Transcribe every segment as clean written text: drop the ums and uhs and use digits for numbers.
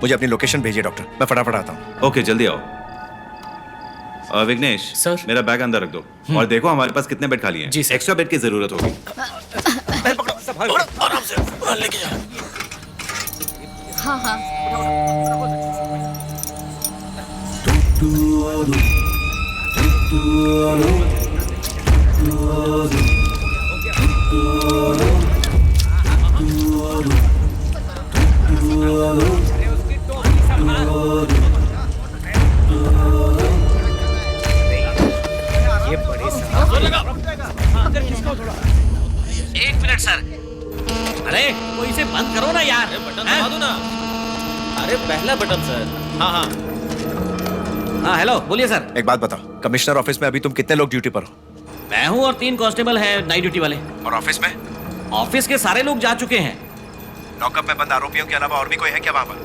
मुझे अपनी लोकेशन भेजिए डॉक्टर, मैं फटाफट आता हूँ। ओके, जल्दी आओ। विघ्नेश सर। मेरा बैग अंदर रख दो और देखो हमारे पास कितने बेड खाली हैं। जी सर। एक्स्ट्रा बेड की जरूरत होगी। आराम से लेके जाओ। हाँ हाँ। ये बड़े एक मिनट सर। अरे कोई इसे बंद करो ना यार। बटन दबा दो ना। अरे पहला बटन सर। हाँ हाँ। हाँ हेलो, बोलिए सर। एक बात बताओ, कमिश्नर ऑफिस में अभी तुम कितने लोग ड्यूटी पर हो? मैं हूँ और 3 कांस्टेबल है नाइट ड्यूटी वाले। और ऑफिस में? ऑफिस के सारे लोग जा चुके हैं। लॉकअप में बंद आरोपियों के अलावा और भी कोई है क्या वहाँ पर?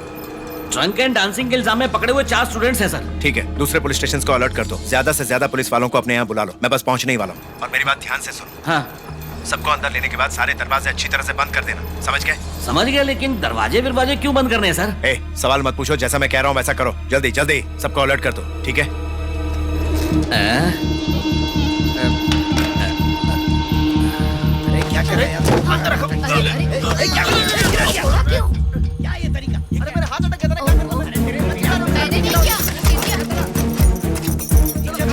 ड्रंक एंड डांसिंग के इल्जाम में पकड़े हुए 4 स्टूडेंट्स हैं सर। ठीक है, दूसरे पुलिस स्टेशन को अलर्ट कर दो। ज्यादा से ज्यादा पुलिस वालों को अपने यहाँ बुला लो, मैं बस पहुँचने ही वाला हूँ। और मेरी बात ध्यान से सुनो। हाँ सबको अंदर लेने के बाद सारे दरवाजे अच्छी तरह से बंद कर देना, समझ गए? समझ गया, लेकिन दरवाजे विरवाजे क्यों बंद करने हैं सर? सवाल मत पूछो, जैसा मैं कह रहा हूँ वैसा करो। जल्दी जल्दी सबको अलर्ट कर दो, ठीक है? अरे क्या कर रहे हैं यार? हाथ रखो। अरे क्या क्या ये तरीका? अरे मेरे हाथ अटक गए। मैंने नहीं किया।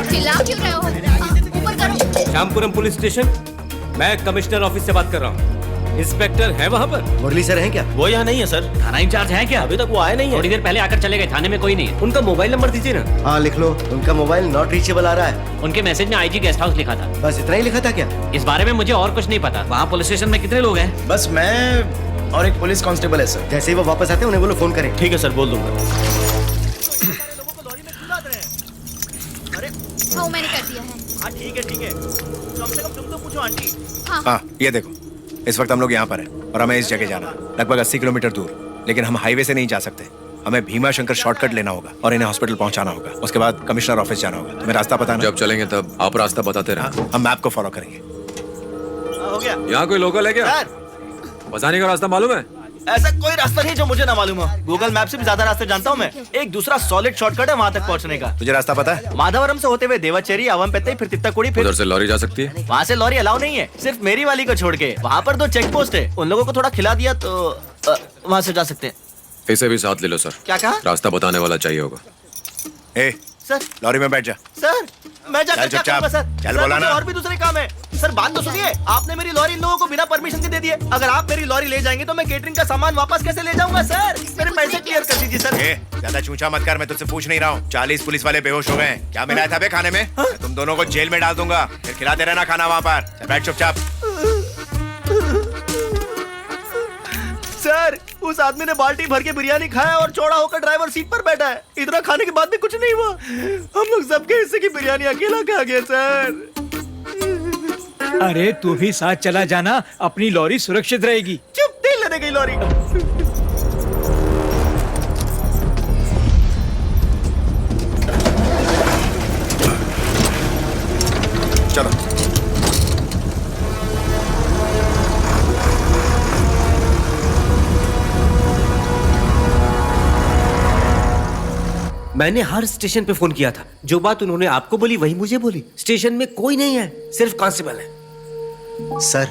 चिल्ला क्यों रहे हो? ऊपर करो। श्यामपुरम पुलिस स्टेशन, मैं कमिश्नर ऑफिस से बात कर रहा हूँ। इंस्पेक्टर है वहाँ पर? मुरली सर हैं क्या? वो यहाँ नहीं है सर। थाना इंचार्ज है क्या? अभी तक वो आए नहीं है। थोड़ी देर पहले आकर चले गए, थाने में कोई नहीं है। उनका मोबाइल नंबर दीजिए ना। हाँ लिख लो, उनका मोबाइल नॉट रीचेबल आ रहा है। उनके मैसेज में आईजी गेस्ट हाउस लिखा था। बस इतना ही लिखा था क्या? इस बारे में मुझे और कुछ नहीं पता। वहाँ पुलिस स्टेशन में कितने लोग हैं? बस मैं और एक पुलिस कांस्टेबल है सर। जैसे ही वो वापस आते हैं उन्हें बोलो फोन करें। ठीक है सर, बोल दूंगा। हाँ मैंने कर दिया है। हाँ ठीक है। कम से कम तुम तो पूछो आंटी। हाँ ये देखो, इस वक्त हम लोग यहाँ पर हैं और हमें इस जगह जाना है, लगभग 80 किलोमीटर दूर। लेकिन हम हाईवे से नहीं जा सकते, हमें भीमा शंकर शॉर्टकट लेना होगा और इन्हें हॉस्पिटल पहुँचाना होगा। उसके बाद कमिश्नर ऑफिस जाना होगा। तुम्हें रास्ता पता है ना? जब चलेंगे तब आप रास्ता बताते रहे। हम मैप को फॉलो करेंगे। हो गया यहाँ कोई लोकल है क्या? सर। बसाने का रास्ता मालूम है? ऐसा कोई रास्ता नहीं जो मुझे ना मालूम हो। गूगल मैप से भी ज्यादा रास्ते जानता हूँ मैं। एक दूसरा सॉलिड शॉर्टकट है वहाँ तक पहुँचने का। तुझे रास्ता पता है? माधवरम से होते हुए देवाचेरी, अवमपेत्तई, फिर तित्ताकुड़ी, फिर उधर से लॉरी जा सकती है? वहाँ से लॉरी अलाउ नहीं है, सिर्फ मेरी वाली को छोड़ के। वहाँ पर 2 चेक पोस्ट है, उन लोगों को थोड़ा खिला दिया तो वहाँ से जा सकते हैं। इसे भी साथ ले लो सर। क्या कहा? रास्ता बताने वाला चाहिए होगा। सर लॉरी में बैठ जा। सर मैं चल जाकर क्या चुपचाप। करूँगा सर? चल सर, बोला मुझे ना। और भी दूसरे काम है। सर बात तो सुनिए, आपने मेरी लॉरी इन लोगों को बिना परमिशन के दे दी है। अगर आप मेरी लॉरी ले जाएंगे तो मैं केटरिंग का सामान वापस कैसे ले जाऊंगा सर? मेरे पैसे क्लियर कर दीजिए सर। ज्यादा चूचा मत कर, मैं तुझसे पूछ नहीं रहा हूँ। 40 पुलिस वाले बेहोश हो गए हैं। क्या मिलाया था बे खाने में? मैं तुम दोनों को जेल में डाल दूंगा, फिर खिलाते रहना खाना वहाँ पर। चल बैठ चुपचाप। सर उस आदमी ने बाल्टी भर के बिरयानी खाया और चौड़ा होकर ड्राइवर सीट पर बैठा है। इतना खाने के बाद भी कुछ नहीं हुआ। हम लोग सबके हिस्से की बिरयानी अकेला खा गया सर। अरे तू भी साथ चला जाना, अपनी लॉरी सुरक्षित रहेगी। चुप, तेल लेने गई लॉरी। चलो मैंने हर स्टेशन पे फोन किया था। जो बात उन्होंने आपको बोली वही मुझे बोली। स्टेशन में कोई नहीं है, सिर्फ कांस्टेबल है। सर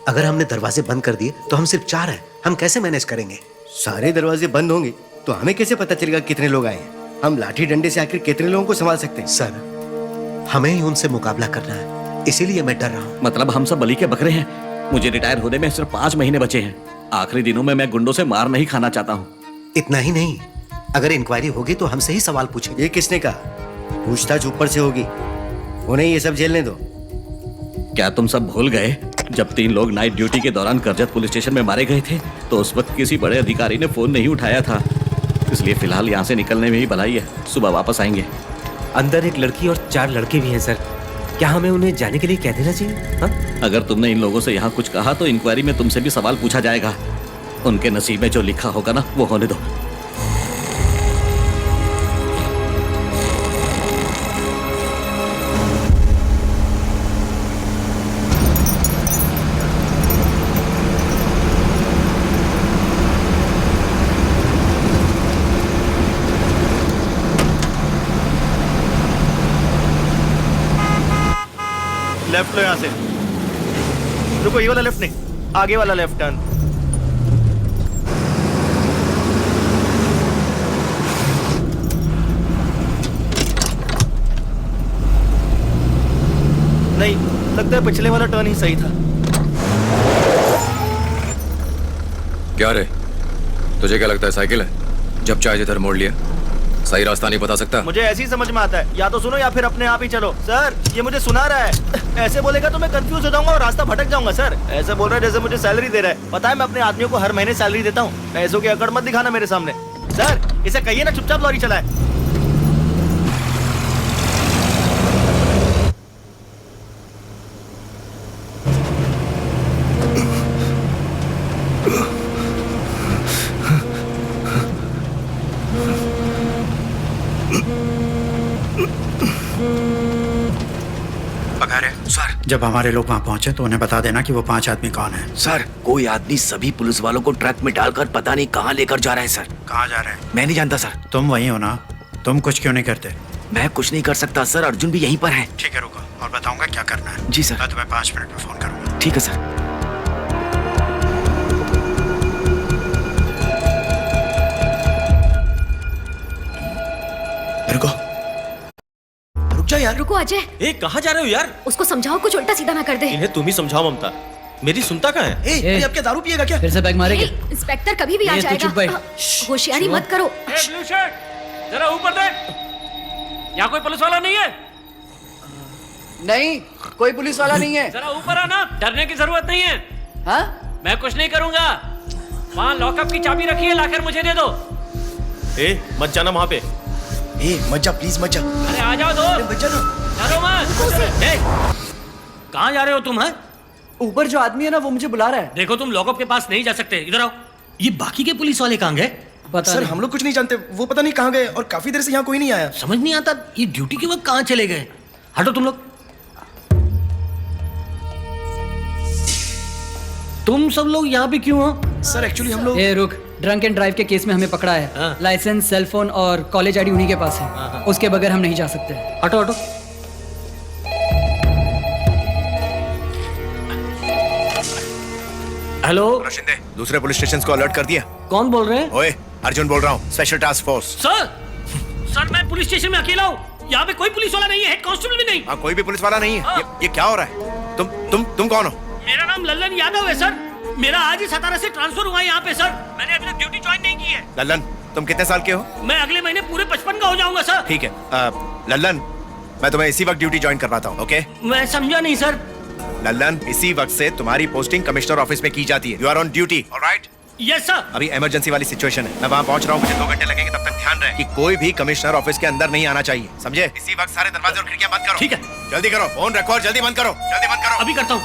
अगर हमने दरवाजे बंद कर दिए तो हम सिर्फ 4 हैं, हम कैसे मैनेज करेंगे? सारे दरवाजे बंद होंगे तो हमें कैसे पता चलेगा कितने लोग आए हैं? हम लाठी डंडे से आखिर कितने लोगों को संभाल सकते हैं? सर हमें ही उनसे मुकाबला करना है, इसीलिए मैं डर रहा हूँ। मतलब हम सब बलि के बकरे हैं? मुझे रिटायर होने में सिर्फ 5 महीने बचे हैं। आखिरी दिनों में मैं गुंडों से मार नहीं खाना चाहता हूँ। इतना ही नहीं, अगर इंक्वायरी होगी तो हमसे ही सवाल पूछेंगे। ये किसने कहा? पूछताछ ऊपर से होगी, उन्हें ये सब झेलने दो। क्या तुम सब भूल गए जब 3 लोग नाइट ड्यूटी के दौरान करजत पुलिस स्टेशन में मारे गए थे तो उस वक्त किसी बड़े अधिकारी ने फोन नहीं उठाया था? इसलिए फिलहाल यहाँ से निकलने में ही भलाई है, सुबह वापस आएंगे। अंदर एक लड़की और 4 लड़के भी हैं सर। क्या हमें उन्हें जाने के लिए कह देना चाहिए? हाँ? अगर तुमने इन लोगों से यहाँ कुछ कहा तो इंक्वायरी में तुमसे भी सवाल पूछा जाएगा। उनके नसीब में जो लिखा होगा ना वो होने दो। लेफ्ट लो यहाँ से। रुको, ये वाला लेफ्ट नहीं, आगे वाला लेफ्ट टर्न। नहीं, लगता है पिछले वाला टर्न ही सही था। क्या रे, तुझे क्या लगता है साइकिल है? जब चाहे जिधर मोड़ लिया। सही रास्ता नहीं बता सकता? मुझे ऐसे ही समझ में आता है, या तो सुनो या फिर अपने आप ही चलो। सर, ये मुझे सुना रहा है। ऐसे बोलेगा तो मैं कंफ्यूज हो जाऊंगा और रास्ता भटक जाऊंगा। सर, ऐसे बोल रहा है जैसे मुझे सैलरी दे रहा है। पता है मैं अपने आदमियों को हर महीने सैलरी देता हूँ। पैसों की अकड़ मत दिखाना मेरे सामने। सर, इसे कहिए ना चुपचाप लॉरी चलाए। सर, जब हमारे लोग वहाँ पहुंचे तो उन्हें बता देना कि वो 5 आदमी कौन है। सर, कोई आदमी सभी पुलिस वालों को ट्रक में डालकर पता नहीं कहाँ लेकर जा रहा है सर। कहाँ जा रहे हैं? मैं नहीं जानता सर। तुम वहीं हो ना? तुम कुछ क्यों नहीं करते? मैं कुछ नहीं कर सकता सर, अर्जुन भी यहीं पर है। ठीक है, रुको और बताऊंगा क्या करना है। जी सर। मैं तुम्हें 5 मिनट में फोन करूंगा। ठीक है सर। रुको, रुक जा यार। रुको अजय, ए, कहाँ जा रहे हो यार? उसको समझाओ कुछ उल्टा सीधा ना कर दे। इन्हें तुम ही समझाओ ममता। मेरी सुनता कहाँ है? ए, अब क्या दारू पिएगा क्या? फिर से बैग मारेंगे। ए, इंस्पेक्टर कभी भी आ ये तू चुप बैठ। जाएगा। होशियारी मत करो। ब्लू शर्ट, जरा ऊपर देख। यहाँ कोई पुलिस वाला नहीं है? नहीं, कोई पुलिस वाला नहीं है। जरा ऊपर आना, डरने की जरूरत नहीं है। हाँ? मैं कुछ नहीं करूंगा। वहाँ लॉकअप की चाबी रखी है, लाकर मुझे दे दो। ए, मत जाना वहाँ पे। ए, मत जा प्लीज, मत जा। अरे आ जाओ दो। मत जा ना। डरो मत। ए, कहाँ जा रहे हो तुम? हैं? ऊपर जो आदमी है ना वो मुझे बुला रहा है। देखो तुम लॉकअप के पास नहीं जा सकते, इधर आओ। ये बाकी के पुलिस वाले कहाँ गए? पता सर, नहीं। हम लोग कुछ नहीं जानते। वो पता नहीं कहाँ गए और काफी देर से यहाँ कोई नहीं आया। समझ नहीं आता ये ड्यूटी के वक्त कहाँ चले गए। हटो तुम लोग। तुम सब लोग यहाँ पे क्यों हो? सर, एक्चुअली हम लोग ए रुक, ड्रंक एंड ड्राइव के केस में हमें पकड़ा है। हाँ। लाइसेंस, सेल फोन और कॉलेज आईडी उन्हीं के पास है। उसके बगैर हम नहीं जा सकते। हटो हटो। हेलो शिंदे, दूसरे पुलिस स्टेशन को अलर्ट कर दिया? कौन बोल रहे हैं? ओए, अर्जुन बोल रहा हूँ, स्पेशल टास्क फोर्स। सर मैं पुलिस स्टेशन में अकेला हूँ। यहाँ पे कोई पुलिस वाला नहीं है, हेड कांस्टेबल भी नहीं। हाँ, कोई भी पुलिस वाला नहीं है। ये क्या हो रहा है? तुम कौन हो? मेरा नाम लल्लन यादव है सर। मेरा आज ही सतारा से ट्रांसफर हुआ है यहाँ पे सर। मैंने अभी तक ड्यूटी ज्वाइन नहीं की है। लल्लन, तुम कितने साल के हो? मैं अगले महीने पूरे 55 का हो जाऊंगा सर। ठीक है, लल्लन, मैं तुम्हें इसी वक्त ड्यूटी ज्वाइन करवाता हूँ। ओके? मैं समझा नहीं सर। लल्लन, इसी वक्त से तुम्हारी पोस्टिंग कमिश्नर ऑफिस में की जाती है। You are on duty, alright? Yes sir. अभी इमरजेंसी वाली सिचुएशन है, मैं वहाँ पहुँच रहा हूँ। मुझे 2 घंटे लगेंगे, तब तक ध्यान रहे कि कोई भी कमिश्नर ऑफिस के अंदर नहीं आना चाहिए, समझे? इसी वक्त सारे दरवाजे और खिड़कियां बंद करो। ठीक है। जल्दी करो, फोन रखो और जल्दी बंद करो, जल्दी बंद करो। अभी करता हूँ।